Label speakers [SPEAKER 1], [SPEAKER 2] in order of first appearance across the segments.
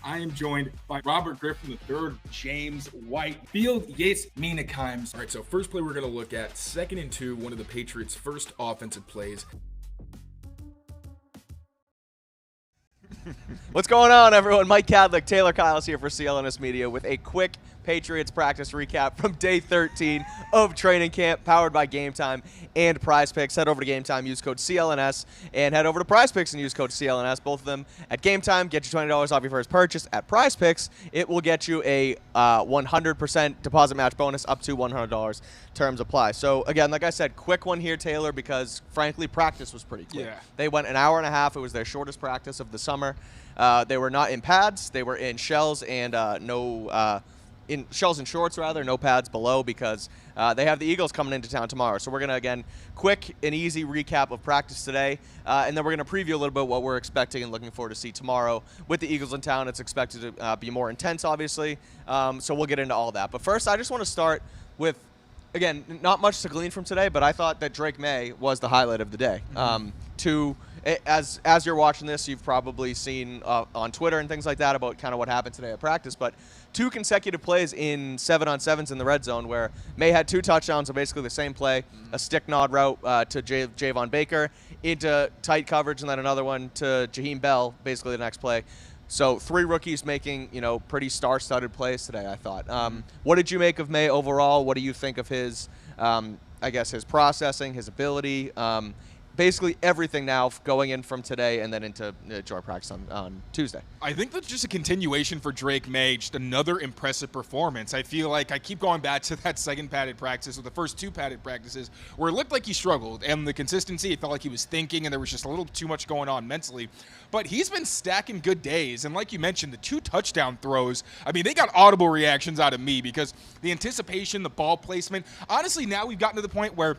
[SPEAKER 1] I am joined by Robert Griffin III, James White, Field Yates Meanakeims.
[SPEAKER 2] All right, so first play we're going to look at 2nd and 2, one of the Patriots' first offensive plays.
[SPEAKER 3] What's going on, everyone? Mike Kadlick, Tayler Kyles here for CLNS Media with a quick Patriots practice recap from day 13 of training camp, powered by GameTime and PrizePicks. Head over to GameTime, use code CLNS, and head over to PrizePicks and use code CLNS. Both of them at GameTime get you $20 off your first purchase. At PrizePicks, it will get you a 100% deposit match bonus up to $100. Terms apply. So, again, like I said, quick one here, Taylor, because, frankly, practice was pretty quick.
[SPEAKER 1] Yeah.
[SPEAKER 3] They went an hour and a half. It was their shortest practice of the summer. They were not in pads. They were in shells and in shells and shorts, rather, no pads below, because they have the Eagles coming into town tomorrow. So we're going to, again, quick and easy recap of practice today, and then we're going to preview a little bit what we're expecting and looking forward to see tomorrow. With the Eagles in town, it's expected to be more intense, obviously, so we'll get into all that. But first, I just want to start with, again, not much to glean from today, but I thought that Drake Maye was the highlight of the day. As you're watching this, you've probably seen on Twitter and things like that about kind of what happened today at practice, but 2 consecutive plays in 7-on-7s in the red zone where Maye had 2 touchdowns, so basically the same play, a stick nod route to Javon Baker into tight coverage, and then another one to Jaheim Bell, basically the next play. So 3 rookies making, pretty star-studded plays today, I thought. What did you make of Maye overall? What do you think of his, his processing, his ability? Basically everything now going in from today and then into joint practice on Tuesday.
[SPEAKER 1] I think that's just a continuation for Drake Maye, just another impressive performance. I feel like I keep going back to that second padded practice or the first 2 padded practices where it looked like he struggled, and the consistency, it felt like he was thinking and there was just a little too much going on mentally. But he's been stacking good days, and like you mentioned, the 2 touchdown throws, I mean, they got audible reactions out of me because the anticipation, the ball placement, honestly, now we've gotten to the point where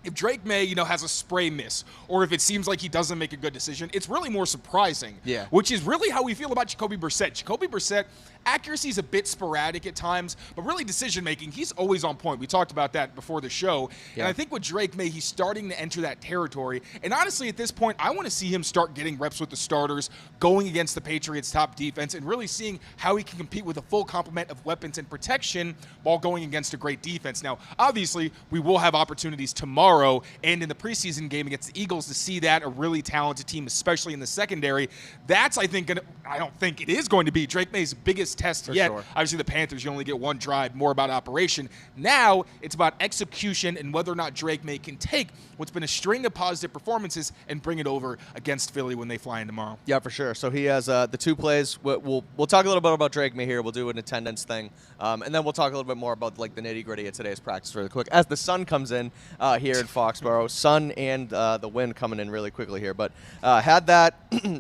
[SPEAKER 1] if Drake Maye, has a spray miss, or if it seems like he doesn't make a good decision, it's really more surprising.
[SPEAKER 3] Yeah.
[SPEAKER 1] Which is really how we feel about Jacoby Brissett. Jacoby Brissett, accuracy is a bit sporadic at times, but really decision-making, he's always on point. We talked about that before the show. Yeah. And I think with Drake Maye, he's starting to enter that territory. And honestly, at this point, I want to see him start getting reps with the starters, going against the Patriots' top defense, and really seeing how he can compete with a full complement of weapons and protection while going against a great defense. Now, obviously, we will have opportunities tomorrow and in the preseason game against the Eagles to see that, a really talented team, especially in the secondary. That's, I don't think it is going to be Drake Maye's biggest test yet.
[SPEAKER 3] Sure.
[SPEAKER 1] Obviously, the Panthers, you only get 1 drive, more about operation. Now, it's about execution and whether or not Drake Maye can take what's been a string of positive performances and bring it over against Philly when they fly in tomorrow.
[SPEAKER 3] Yeah, for sure. So he has the 2 plays. We'll talk a little bit about Drake Maye here. We'll do an attendance thing, and then we'll talk a little bit more about the nitty-gritty of today's practice really quick as the sun comes in here in Foxboro. Sun and the wind coming in really quickly here. But had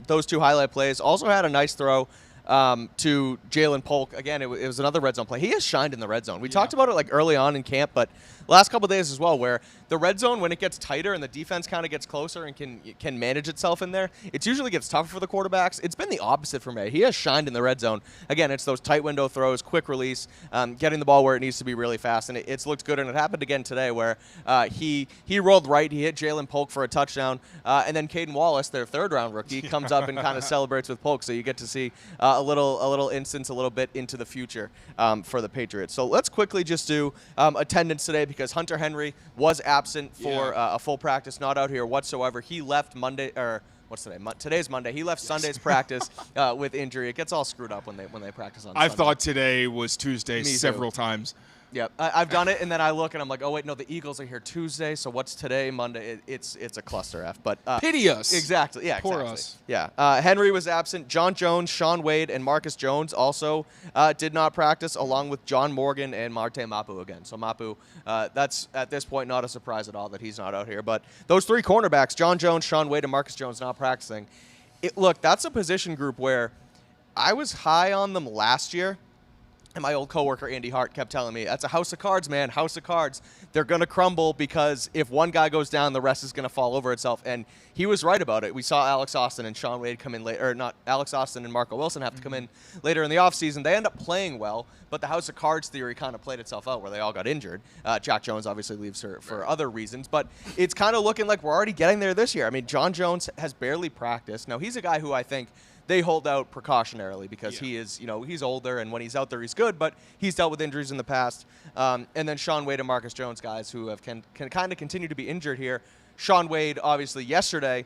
[SPEAKER 3] those 2 highlight plays. Also had a nice throw to Jalen Polk. Again, it was another red zone play. He has shined in the red zone. We talked about it early on in camp, but last couple of days as well, where the red zone, when it gets tighter and the defense kind of gets closer and can manage itself in there, it usually gets tougher for the quarterbacks. It's been the opposite for Maye. He has shined in the red zone. Again, it's those tight window throws, quick release, getting the ball where it needs to be really fast, and it's looked good. And it happened again today where he rolled right, he hit Jalen Polk for a touchdown, and then Caden Wallace, their 3rd-round rookie, comes up and kind of celebrates with Polk. So you get to see a little instance, a little bit into the future for the Patriots. So let's quickly just do attendance today because Hunter Henry was absent for a full practice, not out here whatsoever. He left Monday, or what's today? Today's Monday. He left Sunday's practice with injury. It gets all screwed up when they practice on Sunday.
[SPEAKER 1] I've thought today was Tuesday several times.
[SPEAKER 3] Yep, I've done it, and then I look, and I'm like, oh, wait, no, the Eagles are here Tuesday, so what's today, Monday? It's a cluster F. But
[SPEAKER 1] pity us.
[SPEAKER 3] Exactly, yeah,
[SPEAKER 1] Poor
[SPEAKER 3] exactly.
[SPEAKER 1] us.
[SPEAKER 3] Yeah, Henry was absent. John Jones, Sean Wade, and Marcus Jones also did not practice, along with John Morgan and Marte Mapu again. So Mapu, that's at this point not a surprise at all that he's not out here. But those 3 cornerbacks, John Jones, Sean Wade, and Marcus Jones, not practicing. Look, that's a position group where I was high on them last year. And my old coworker, Andy Hart, kept telling me, that's a house of cards, man, house of cards. They're going to crumble because if one guy goes down, the rest is going to fall over itself. And he was right about it. We saw Alex Austin and Sean Wade come in later, or not Alex Austin and Marco Wilson have to come in later in the offseason. They end up playing well, but the house of cards theory kind of played itself out where they all got injured. Jack Jones obviously leaves for other reasons, but it's kind of looking like we're already getting there this year. I mean, John Jones has barely practiced. Now, he's a guy who I think they hold out precautionarily because he is, he's older, and when he's out there, he's good, but he's dealt with injuries in the past. And then Shaun Wade and Marcus Jones, guys who can kind of continue to be injured here. Shaun Wade, obviously, yesterday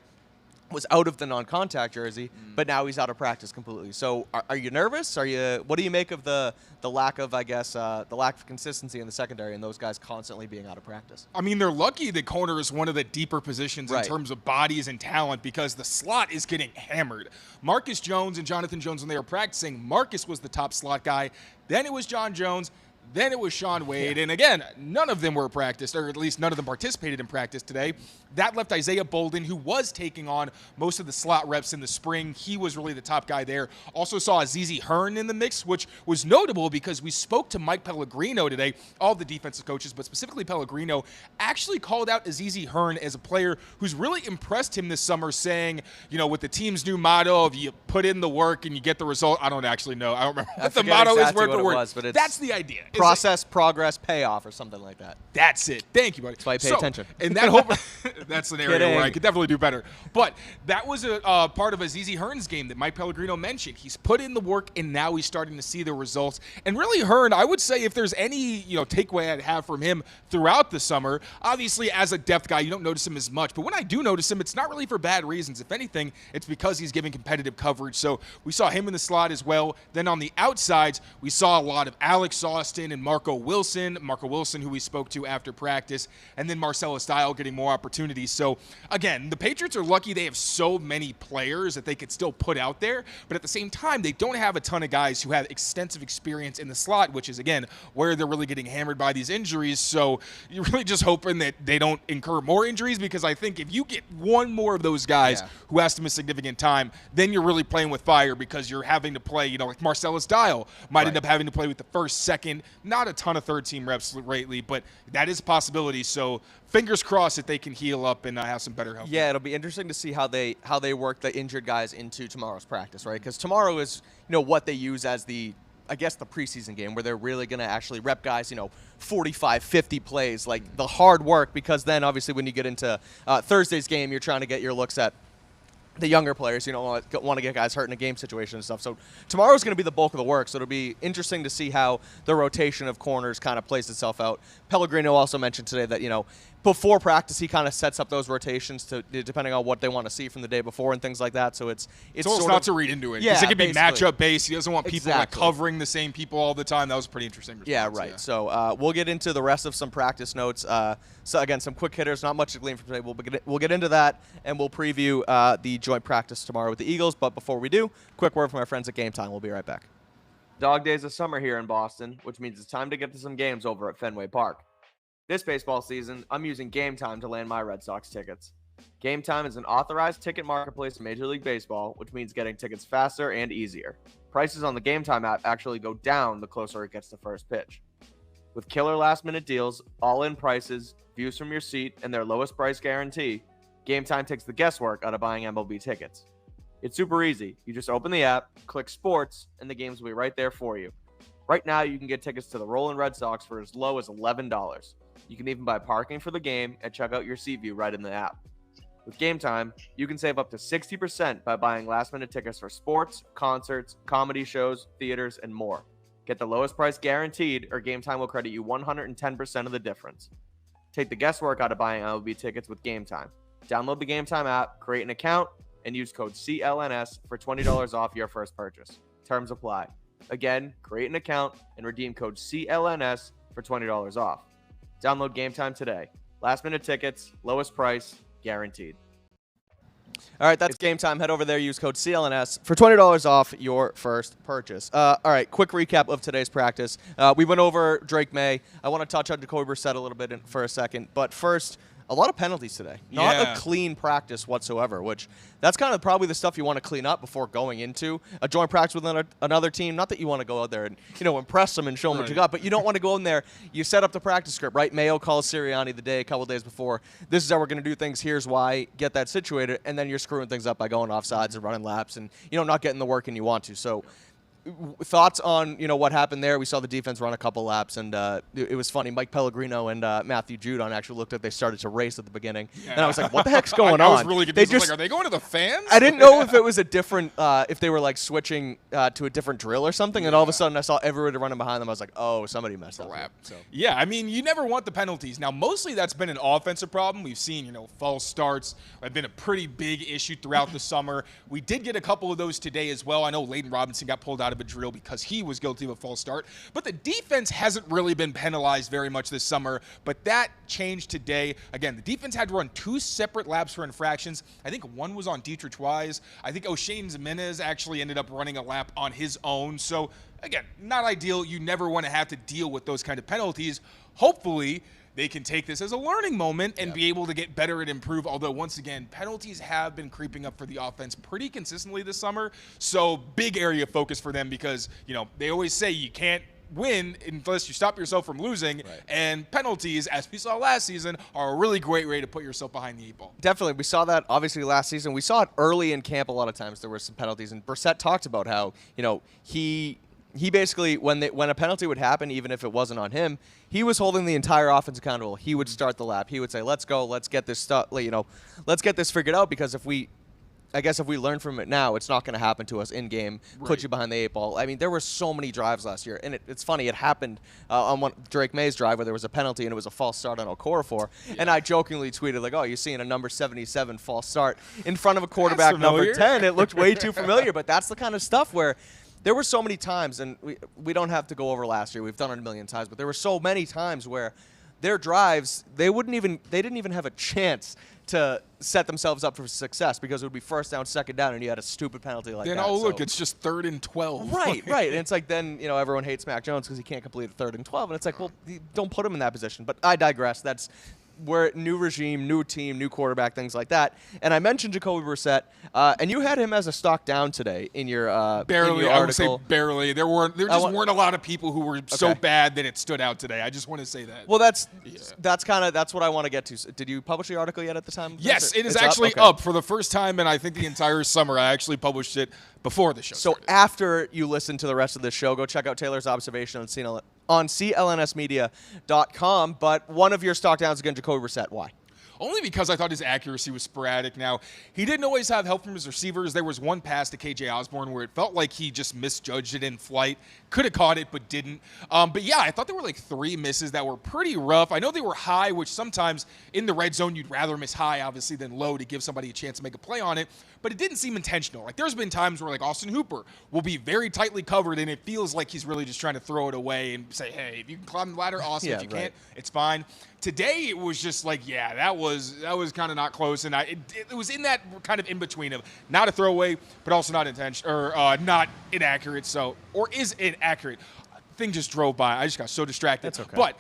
[SPEAKER 3] was out of the non-contact jersey, but now he's out of practice completely. So are you nervous? What do you make of the lack of, the lack of consistency in the secondary and those guys constantly being out of practice?
[SPEAKER 1] I mean, they're lucky that corner is one of the deeper positions in terms of bodies and talent because the slot is getting hammered. Marcus Jones and Jonathan Jones, when they were practicing, Marcus was the top slot guy. Then it was John Jones. Then it was Shaun Wade. And again, none of them were practiced, or at least none of them participated in practice today. That left Isaiah Bolden, who was taking on most of the slot reps in the spring. He was really the top guy there. Also saw Azizi Hearn in the mix, which was notable because we spoke to Mike Pellegrino today, all the defensive coaches, but specifically Pellegrino, actually called out Azizi Hearn as a player who's really impressed him this summer, saying, with the team's new motto of you put in the work and you get the result. I don't actually know. I don't remember what the motto is word for word.
[SPEAKER 3] But
[SPEAKER 1] that's the idea.
[SPEAKER 3] Process, progress, payoff, or something like that.
[SPEAKER 1] That's it. Thank you, buddy.
[SPEAKER 3] That's why I pay attention.
[SPEAKER 1] And that that's an area where I could definitely do better. But that was a part of Azizi Hearn's game that Mike Pellegrino mentioned. He's put in the work, and now he's starting to see the results. And really, Hearn, I would say if there's any takeaway I'd have from him throughout the summer, obviously as a depth guy, you don't notice him as much. But when I do notice him, it's not really for bad reasons. If anything, it's because he's giving competitive coverage. So we saw him in the slot as well. Then on the outsides, we saw a lot of Alex Austin and Marco Wilson, who we spoke to after practice, and then Marcellus Dial getting more opportunities. So, again, the Patriots are lucky they have so many players that they could still put out there, but at the same time, they don't have a ton of guys who have extensive experience in the slot, which is, again, where they're really getting hammered by these injuries. So you're really just hoping that they don't incur more injuries, because I think if you get one more of those guys who has to miss significant time, then you're really playing with fire, because you're having to play, like Marcellus Dial might end up having to play with the first, second, not a ton of third-team reps lately, but that is a possibility. So fingers crossed that they can heal up and have some better health.
[SPEAKER 3] Yeah, it'll be interesting to see how they work the injured guys into tomorrow's practice, right? Because tomorrow is what they use as the preseason game, where they're really going to actually rep guys, 45, 50 plays, like the hard work, because then obviously when you get into Thursday's game, you're trying to get your looks at the younger players. You don't want to get guys hurt in a game situation and stuff. So tomorrow's going to be the bulk of the work. So it'll be interesting to see how the rotation of corners kind of plays itself out. Pellegrino also mentioned today that, before practice, he kind of sets up those rotations to depending on what they want to see from the day before and things like that. So it's
[SPEAKER 1] sort not to read into it.
[SPEAKER 3] Yeah,
[SPEAKER 1] because it could be matchup based. He doesn't want people covering the same people all the time. That was pretty interesting response.
[SPEAKER 3] Yeah, right. Yeah. So we'll get into the rest of some practice notes. So again, some quick hitters, not much to glean from today. We'll get into that, and we'll preview the joint practice tomorrow with the Eagles. But before we do, quick word from our friends at GameTime. We'll be right back. Dog days of summer here in Boston, which means it's time to get to some games over at Fenway Park. This baseball season, I'm using GameTime to land my Red Sox tickets. GameTime is an authorized ticket marketplace in Major League Baseball, which means getting tickets faster and easier. Prices on the GameTime app actually go down the closer it gets to first pitch. With killer last-minute deals, all-in prices, views from your seat, and their lowest price guarantee, GameTime takes the guesswork out of buying MLB tickets. It's super easy. You just open the app, click Sports, and the games will be right there for you. Right now, you can get tickets to the Rollin' Red Sox for as low as $11. You can even buy parking for the game and check out your seat view right in the app. With GameTime, you can save up to 60% by buying last-minute tickets for sports, concerts, comedy shows, theaters, and more. Get the lowest price guaranteed, or GameTime will credit you 110% of the difference. Take the guesswork out of buying MLB tickets with GameTime. Download the GameTime app, create an account, and use code CLNS for $20 off your first purchase. Terms apply. Again, create an account and redeem code CLNS for $20 off. Download GameTime today. Last minute tickets, lowest price, guaranteed. All right, that's GameTime. Head over there, use code CLNS for $20 off your first purchase. All right, quick recap of today's practice. We went over Drake Maye. I want to touch on Jacoby Brissett a little bit for a second, but first, a lot of penalties today. Not a clean practice whatsoever, which that's kind of probably the stuff you want to clean up before going into a joint practice with another team. Not that you want to go out there and, impress them and show them what you got, but you don't want to go in there. You set up the practice script, right? Mayo calls Sirianni a couple days before. This is how we're going to do things. Here's why. Get that situated. And then you're screwing things up by going off sides and running laps and, not getting the work in you want to. So thoughts on what happened there? We saw the defense run a couple laps, and it was funny. Mike Pellegrino and Matthew Judon actually looked at. They started to race at the beginning, and I was like, "What the heck's going on?"
[SPEAKER 1] I was really confused. Are they going to the fans?
[SPEAKER 3] I didn't know if it was a different, if they were like switching to a different drill or something, and all of a sudden I saw everybody running behind them. I was like, "Oh, somebody messed up." So.
[SPEAKER 1] Yeah, I mean, you never want the penalties. Now, mostly that's been an offensive problem. We've seen, false starts have been a pretty big issue throughout the summer. We did get a couple of those today as well. I know Layden Robinson got pulled out of a drill because he was guilty of a false start. But the defense hasn't really been penalized very much this summer. But that changed today. Again, the defense had to run 2 separate laps for infractions. I think one was on Dietrich Wise. I think O'Shane Jimenez actually ended up running a lap on his own. So, again, not ideal. You never want to have to deal with those kind of penalties. Hopefully, they can take this as a learning moment and be able to get better and improve. Although, once again, penalties have been creeping up for the offense pretty consistently this summer. So, big area of focus for them because, they always say you can't win unless you stop yourself from losing. Right. And penalties, as we saw last season, are a really great way to put yourself behind the 8 ball. Definitely.
[SPEAKER 3] We saw that, obviously, last season. We saw it early in camp a lot of times. There were some penalties. And Brissett talked about how, he basically, when a penalty would happen, even if it wasn't on him, he was holding the entire offense accountable. He would start the lap. He would say, "Let's go. Let's get this stuff. Let's get this figured out." Because if we learn from it now, it's not going to happen to us in game. Right. Put you behind the 8 ball. I mean, there were so many drives last year, and it's funny. It happened on Drake May's drive where there was a penalty and it was a false start on Okorafor. Yeah. And I jokingly tweeted like, "Oh, you're seeing a number 77 false start in front of a quarterback number 10." It looked way too familiar, but that's the kind of stuff where. There were so many times, and we don't have to go over last year. We've done it a million times, but there were so many times where their drives, they didn't even have a chance to set themselves up for success because it would be first down, second down, and you had a stupid penalty like that.
[SPEAKER 1] Then, look, it's just 3rd and 12.
[SPEAKER 3] Right. And it's like then, everyone hates Mac Jones because he can't complete a 3rd and 12, and it's like, well, don't put him in that position. But I digress. We're new regime, new team, new quarterback, things like that. And I mentioned Jacoby Brissett, and you had him as a stock down today in your
[SPEAKER 1] barely.
[SPEAKER 3] In your
[SPEAKER 1] I
[SPEAKER 3] article.
[SPEAKER 1] would say barely. There weren't a lot of people who were so bad that it stood out today. I just want to say that.
[SPEAKER 3] Well, that's what I want to get to. Did you publish the article yet at the time?
[SPEAKER 1] Yes, it is actually up for the first time, and I think the entire summer. I actually published it before the show.
[SPEAKER 3] So after you listen to the rest of the show, go check out Taylor's observation on CLNSmedia.com. But one of your stock downs again, Jacoby Brissett. Why?
[SPEAKER 1] Only because I thought his accuracy was sporadic. Now, he didn't always have help from his receivers. There was one pass to KJ Osborne where it felt like he just misjudged it in flight. Could have caught it, but didn't. But yeah, I thought there were like 3 misses that were pretty rough. I know they were high, which sometimes in the red zone, you'd rather miss high, obviously, than low to give somebody a chance to make a play on it. But it didn't seem intentional. Like there's been times where like Austin Hooper will be very tightly covered and it feels like he's really just trying to throw it away and say, hey, if you can climb the ladder, awesome. If you can't, it's fine. Today it was just like, yeah, that was kind of not close, and it was in that kind of in between of not a throwaway, but also not intentional or not inaccurate. So or is inaccurate. Thing just drove by. I just got so distracted.
[SPEAKER 3] That's okay.
[SPEAKER 1] But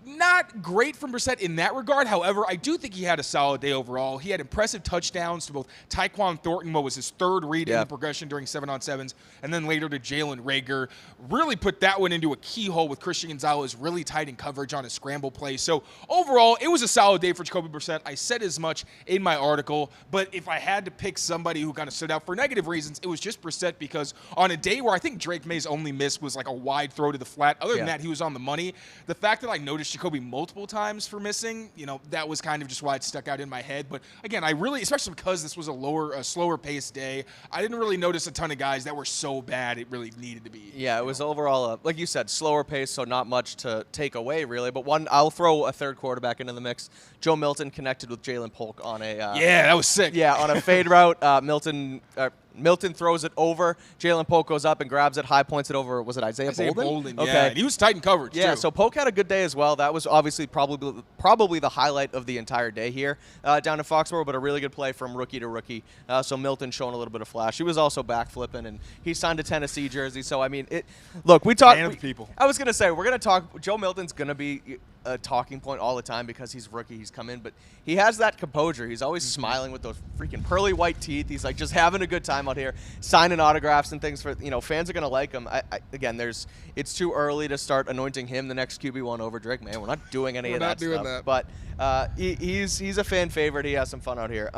[SPEAKER 1] not great from Brissett in that regard. However, I do think he had a solid day overall. He had impressive touchdowns to both Tyquan Thornton, what was his 3rd read in the progression during 7-on-7s, and then later to Jalen Reagor. Really put that one into a keyhole with Christian Gonzalez really tight in coverage on a scramble play. So overall, it was a solid day for Jacoby Brissett. I said as much in my article, but if I had to pick somebody who kind of stood out for negative reasons, it was just Brissett because on a day where I think Drake May's only miss was like a wide throw to the flat, other than that, he was on the money. The fact that I noticed Jacoby multiple times for missing, that was kind of just why it stuck out in my head. But again, I really, especially because this was a slower paced day, I didn't really notice a ton of guys that were so bad it really needed to be.
[SPEAKER 3] Yeah, it was overall, like you said, slower pace, so not much to take away really. But I'll throw a 3rd quarterback into the mix. Joe Milton connected with Jalen Polk on a
[SPEAKER 1] that was sick.
[SPEAKER 3] Yeah, on a fade route. Milton throws it over. Jalen Polk goes up and grabs it, high points it over. Was it Isaiah Bolden?
[SPEAKER 1] Okay. Yeah, and he was tight in coverage,
[SPEAKER 3] too. So Polk had a good day as well. That was obviously probably the highlight of the entire day here down in Foxboro, but a really good play from rookie to rookie. So Milton showing a little bit of flash. He was also back flipping, and he signed a Tennessee jersey. So, I mean, look, we talked. I was going to say, we're going to talk. Joe Milton's going to be a talking point all the time because he's rookie. He's come in, but he has that composure. He's always smiling with those freaking pearly white teeth. He's like just having a good time out here, signing autographs and things for fans are gonna like him. Again, it's too early to start anointing him the next QB1 over Drake May. We're not doing any of that stuff. But he's a fan favorite. He has some fun out here.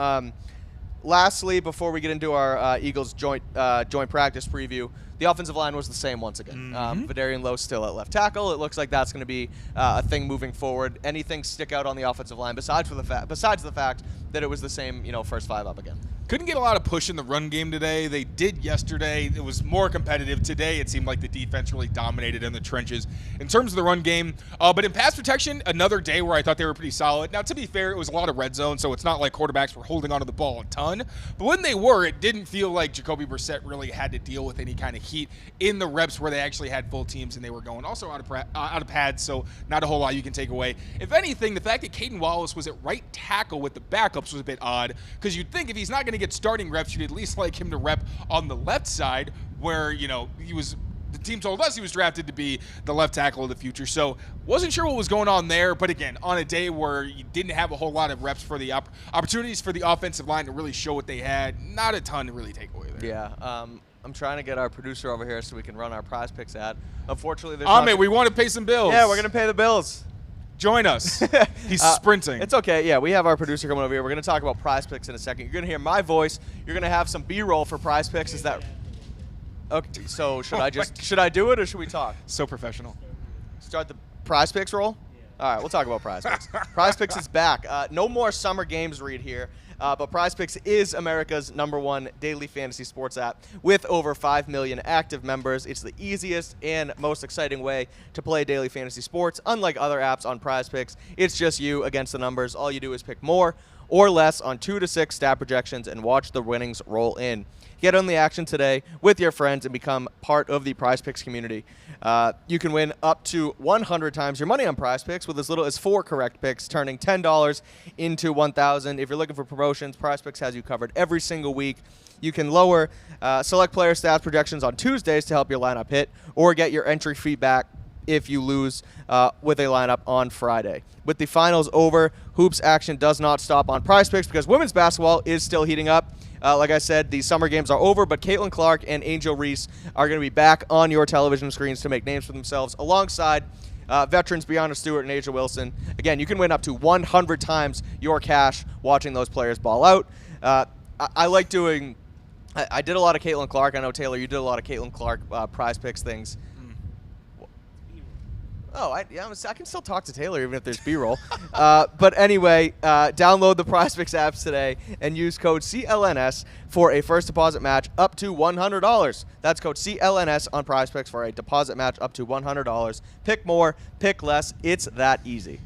[SPEAKER 3] Lastly, before we get into our Eagles joint practice preview, The offensive line was the same once again. Vidarian Lowe still at left tackle. It looks like that's going to be a thing moving forward. Anything stick out on the offensive line besides the fact that it was the same, first 5 up again?
[SPEAKER 1] Couldn't get a lot of push in the run game today. They did yesterday. It was more competitive. Today, it seemed like the defense really dominated in the trenches in terms of the run game. But in pass protection, another day where I thought they were pretty solid. Now, to be fair, it was a lot of red zone, so it's not like quarterbacks were holding onto the ball a ton. But when they were, it didn't feel like Jacoby Brissett really had to deal with any kind of heat in the reps where they actually had full teams and they were going also out of pads, so not a whole lot you can take away. If anything, the fact that Caden Wallace was at right tackle with the backups was a bit odd, because you'd think if he's not going to get starting reps, you'd at least like him to rep on the left side where, the team told us he was drafted to be the left tackle of the future. So wasn't sure what was going on there. But again, on a day where you didn't have a whole lot of reps for the opportunities for the offensive line to really show what they had, not a ton to really take away there.
[SPEAKER 3] Yeah. I'm trying to get our producer over here so we can run our PrizePicks ad. Unfortunately, there's
[SPEAKER 1] Ahmed, we want to pay some bills.
[SPEAKER 3] Yeah, we're going to pay the bills.
[SPEAKER 1] Join us. He's sprinting.
[SPEAKER 3] It's okay. Yeah, we have our producer coming over here. We're going to talk about PrizePicks in a second. You're going to hear my voice. You're going to have some B-roll for PrizePicks. Is that okay? So should I do it or should we talk?
[SPEAKER 1] So professional.
[SPEAKER 3] Start the PrizePicks roll. All right, we'll talk about PrizePicks. PrizePicks is back. No more summer games read here. But PrizePicks is America's #1 daily fantasy sports app with over 5 million active members. It's the easiest and most exciting way to play daily fantasy sports. Unlike other apps on PrizePicks, it's just you against the numbers. All you do is pick more or less on 2 to 6 stat projections and watch the winnings roll in. Get on the action today with your friends and become part of the PrizePicks community. You can win up to 100 times your money on PrizePicks with as little as 4 correct picks, turning $10 into $1,000. If you're looking for promotions, PrizePicks has you covered every single week. You can lower select player stats projections on Tuesdays to help your lineup hit, or get your entry fee back if you lose with a lineup on Friday. With the finals over, hoops action does not stop on PrizePicks because women's basketball is still heating up. Like I said, the summer games are over, but Caitlin Clark and Angel Reese are going to be back on your television screens to make names for themselves alongside veterans Breonna Stewart and Asia Wilson. Again, you can win up to 100 times your cash watching those players ball out. I like doing – I did a lot of Caitlin Clark. I know, Taylor, you did a lot of Caitlin Clark PrizePicks things. Oh, I can still talk to Taylor even if there's B-roll. But anyway, download the PrizePicks apps today and use code CLNS for a first deposit match up to $100. That's code CLNS on PrizePicks for a deposit match up to $100. Pick more, pick less. It's that easy.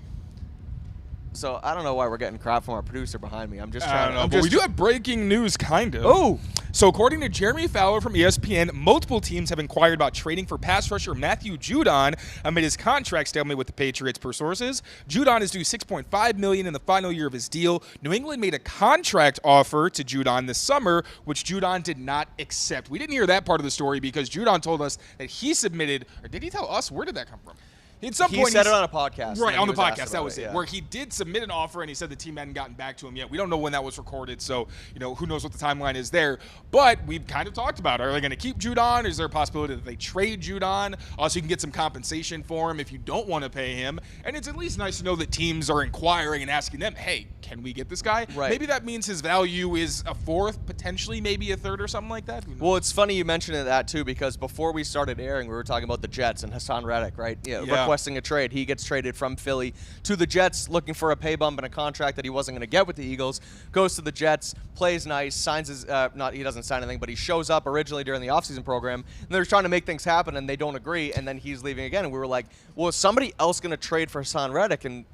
[SPEAKER 3] So I don't know why we're getting crap from our producer behind me. I'm just trying to.
[SPEAKER 1] But we do have breaking news, kind of.
[SPEAKER 3] Oh!
[SPEAKER 1] So according to Jeremy Fowler from ESPN, multiple teams have inquired about trading for pass rusher Matthew Judon amid his contract stalemate with the Patriots, per sources. Judon is due $6.5 million in the final year of his deal. New England made a contract offer to Judon this summer, which Judon did not accept. We didn't hear that part of the story because Judon told us that he submitted, or did he tell us? Where did that come from? At some point,
[SPEAKER 3] he said it on a podcast.
[SPEAKER 1] Right, on the podcast. That was it.
[SPEAKER 3] Yeah.
[SPEAKER 1] Where he did submit an offer, and he said the team hadn't gotten back to him yet. We don't know when that was recorded, so who knows what the timeline is there. But we've kind of talked about it. Are they going to keep Judon? Is there a possibility that they trade Judon so you can get some compensation for him if you don't want to pay him? And it's at least nice to know that teams are inquiring and asking them, hey, can we get this guy?
[SPEAKER 3] Right.
[SPEAKER 1] Maybe that means his value is a 4th, potentially maybe a 3rd or something like that.
[SPEAKER 3] Well, it's funny you mentioned that, too, because before we started airing, we were talking about the Jets and Hassan Reddick, right? Yeah. Requesting a trade. He gets traded from Philly to the Jets, looking for a pay bump and a contract that he wasn't going to get with the Eagles. Goes to the Jets, plays nice, signs his he doesn't sign anything, but he shows up originally during the offseason program, and they're trying to make things happen, and they don't agree, and then he's leaving again. And we were like, well, is somebody else going to trade for Hassan Reddick? And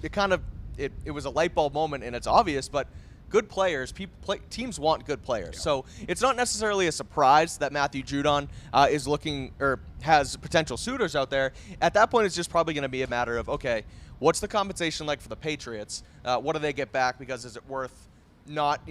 [SPEAKER 3] it was a light bulb moment, and it's obvious, but good players, teams want good players. Yeah. So it's not necessarily a surprise that Matthew Judon is looking or has potential suitors out there. At that point, it's just probably going to be a matter of, okay, what's the compensation like for the Patriots? What do they get back? Because is it worth not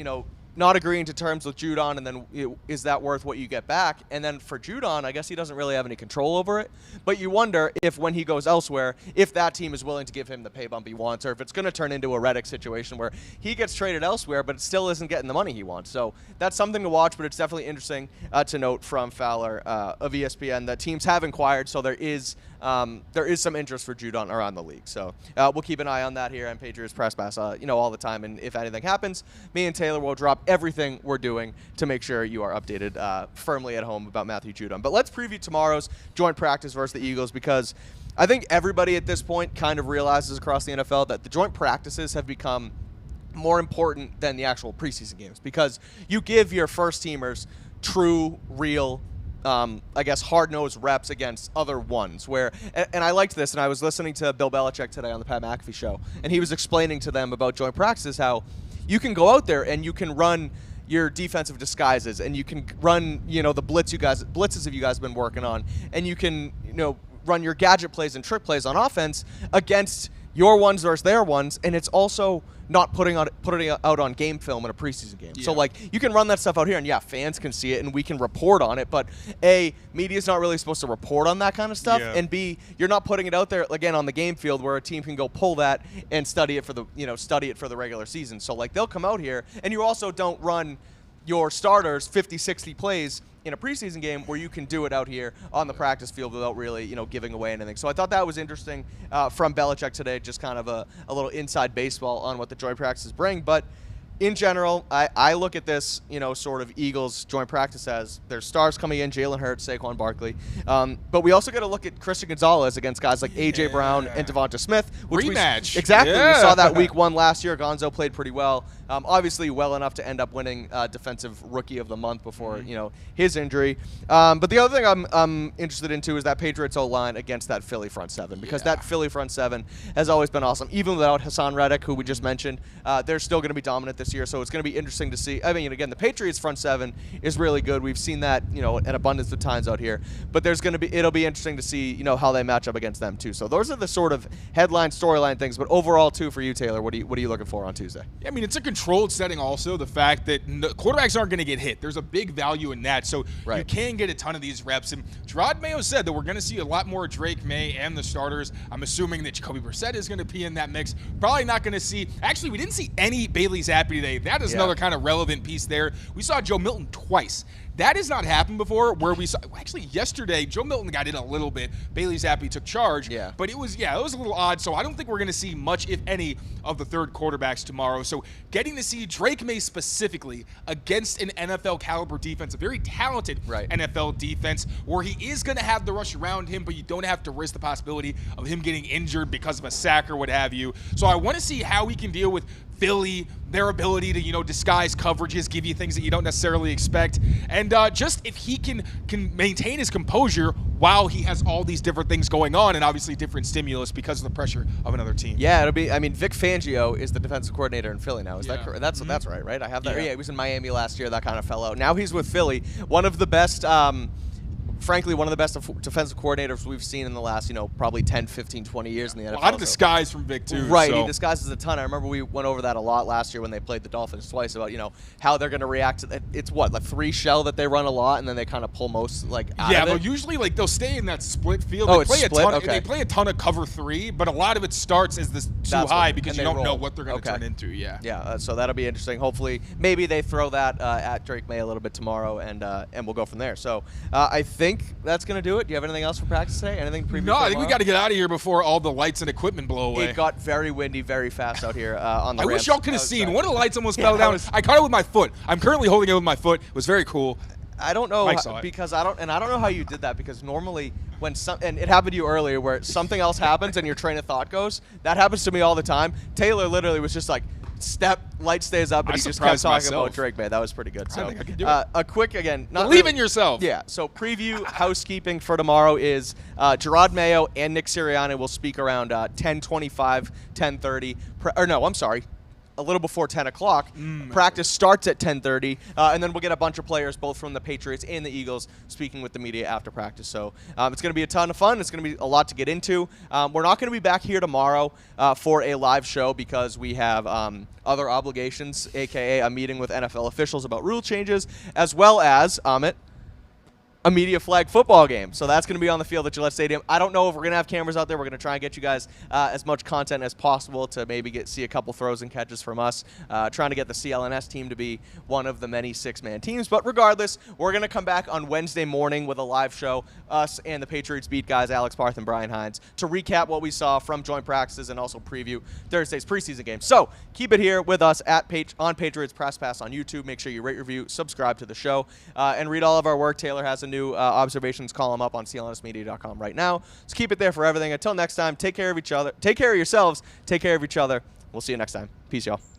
[SPEAKER 3] agreeing to terms with Judon, and then is that worth what you get back? And then for Judon, I guess he doesn't really have any control over it. But you wonder if when he goes elsewhere, if that team is willing to give him the pay bump he wants, or if it's going to turn into a Reddick situation where he gets traded elsewhere, but it still isn't getting the money he wants. So that's something to watch, but it's definitely interesting to note from Fowler of ESPN that teams have inquired, so there is there is some interest for Judon around the league. So we'll keep an eye on that here on Patriots Press Pass, all the time. And if anything happens, me and Tayler will drop everything we're doing to make sure you are updated firmly at home about Matthew Judon. But let's preview tomorrow's joint practice versus the Eagles, because I think everybody at this point kind of realizes across the NFL that the joint practices have become more important than the actual preseason games, because you give your first teamers true, real, hard-nosed reps against other ones. And I liked this, and I was listening to Bill Belichick today on the Pat McAfee show, and he was explaining to them about joint practices, how you can go out there and you can run your defensive disguises, and you can run, the blitzes you guys have been working on, and you can, run your gadget plays and trick plays on offense against your ones versus their ones, and it's also not putting it out on game film in a preseason game. Yeah. So, you can run that stuff out here, and, fans can see it, and we can report on it, but, A, media's not really supposed to report on that kind of stuff, and B, you're not putting it out there, again, on the game field where a team can go pull that and study it for the regular season. So, they'll come out here, and you also don't run your starters 50, 60 plays in a preseason game where you can do it out here on the practice field without really, giving away anything. So I thought that was interesting from Belichick today, just kind of a little inside baseball on what the joint practices bring. But in general, I look at this, sort of Eagles joint practice as there's stars coming in, Jalen Hurts, Saquon Barkley. But we also got to look at Christian Gonzalez against guys like A.J. Brown and Devonta Smith.
[SPEAKER 1] Rematch.
[SPEAKER 3] Exactly. Yeah. We saw that week 1 last year. Gonzo played pretty well. Obviously well enough to end up winning Defensive Rookie of the Month before, his injury. But the other thing I'm interested in, too, is that Patriots O-line against that Philly front seven, because that Philly front seven has always been awesome. Even without Hassan Reddick, who we just mentioned, they're still going to be dominant this year, so it's going to be interesting to see. I mean, again, the Patriots front seven is really good. We've seen that, an abundance of times out here. But it'll be interesting to see, how they match up against them too. So those are the sort of headline, storyline things. But overall, too, for you, Tayler, what are you looking for on Tuesday?
[SPEAKER 1] I mean, it's a controlled setting also. The fact that quarterbacks aren't going to get hit. There's a big value in that. So you can get a ton of these reps. And Gerard Mayo said that we're going to see a lot more Drake Maye and the starters. I'm assuming that Jacoby Brissett is going to be in that mix. Probably not going to see. Actually, we didn't see any Bailey Zappi today. That is another kind of relevant piece there. We saw Joe Milton twice. That has not happened before, where we saw, actually yesterday, Joe Milton got in a little bit. Bailey Zappi took charge. Yeah. But it was a little odd. So I don't think we're going to see much, if any, of the third quarterbacks tomorrow. So getting to see Drake Maye specifically against an NFL caliber defense, a very talented NFL defense, where he is going to have the rush around him, but you don't have to risk the possibility of him getting injured because of a sack or what have you. So I want to see how he can deal with Philly, their ability to, disguise coverages, give you things that you don't necessarily expect. And just if he can maintain his composure while he has all these different things going on, and obviously different stimulus because of the pressure of another team.
[SPEAKER 3] Yeah, it'll be, Vic Fangio is the defensive coordinator in Philly now. Is that correct? That's right? I have that. Yeah, he was in Miami last year. That kind of fell out. Now he's with Philly. One of the best frankly, one of the best defensive coordinators we've seen in the last, probably 10, 15, 20 years in the NFL.
[SPEAKER 1] A lot of disguise from Vic, too.
[SPEAKER 3] Right, he disguises a ton. I remember we went over that a lot last year when they played the Dolphins twice about, how they're going to react to that. It's what, like 3 shell that they run a lot, and then they kind of pull most, out of it?
[SPEAKER 1] Usually, they'll stay in that split field.
[SPEAKER 3] Oh, it's split?
[SPEAKER 1] They play a ton of cover 3, but a lot of it starts as this too high because you don't know what they're going to turn into.
[SPEAKER 3] Yeah, so that'll be interesting. Hopefully, maybe they throw that at Drake Maye a little bit tomorrow, and we'll go from there. So I think that's going to do it. Do you have anything else for practice today? Anything preview?
[SPEAKER 1] No, I think we got to get out of here before all the lights and equipment blow away.
[SPEAKER 3] It got very windy, very fast out here on the ramps.
[SPEAKER 1] I wish y'all could have seen. One of the lights almost fell down. I caught it with my foot. I'm currently holding it with my foot. It was very cool.
[SPEAKER 3] I don't know because I don't know how you did that, because normally when and it happened to you earlier where something else happens and your train of thought goes. That happens to me all the time. Tayler literally was just like, light stays up, and he just kept talking about Drake Maye. That was pretty good. So
[SPEAKER 1] I think I can do it.
[SPEAKER 3] A quick, again,
[SPEAKER 1] believe in yourself.
[SPEAKER 3] Yeah. So preview housekeeping for tomorrow is Gerard Mayo and Nick Sirianni will speak around 10:25, 10:30. A little before 10 o'clock. Practice starts at 10:30, and then we'll get a bunch of players, both from the Patriots and the Eagles, speaking with the media after practice. So it's going to be a ton of fun. It's going to be a lot to get into. We're not going to be back here tomorrow for a live show because we have other obligations, a.k.a. a meeting with NFL officials about rule changes, as well as, Amit, a media flag football game. So that's going to be on the field at Gillette Stadium. I don't know if we're going to have cameras out there. We're going to try and get you guys as much content as possible to maybe see a couple throws and catches from us, trying to get the CLNS team to be one of the many 6-man teams. But regardless, we're going to come back on Wednesday morning with a live show, us and the Patriots beat guys, Alex Barth and Brian Hines, to recap what we saw from joint practices and also preview Thursday's preseason game. So keep it here with us on Patriots Press Pass on YouTube. Make sure you rate, review, subscribe to the show, and read all of our work. Taylor has a new observations column up on clnsmedia.com right now. So keep it there for everything. Until next time, take care of each other. Take care of yourselves. Take care of each other. We'll see you next time. Peace, y'all.